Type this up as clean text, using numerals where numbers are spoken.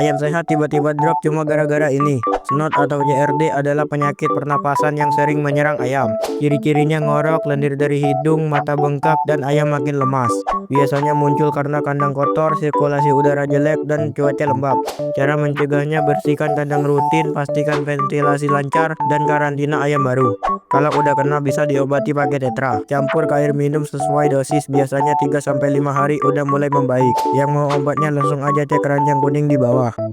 Ayam sehat tiba-tiba drop cuma gara-gara ini. Snot atau CRD adalah penyakit pernapasan yang sering menyerang ayam. Ciri-cirinya ngorok, lendir dari hidung, mata bengkak, dan ayam makin lemas. Biasanya muncul karena kandang kotor, sirkulasi udara jelek, dan cuaca lembab. Cara mencegahnya: bersihkan kandang rutin, pastikan ventilasi lancar, dan karantina ayam baru. Kalau udah kena bisa diobati pakai tetra. Campur ke air minum sesuai dosis, biasanya 3-5 hari udah mulai membaik. Yang mau obatnya langsung aja cek keranjang kuning di bawah.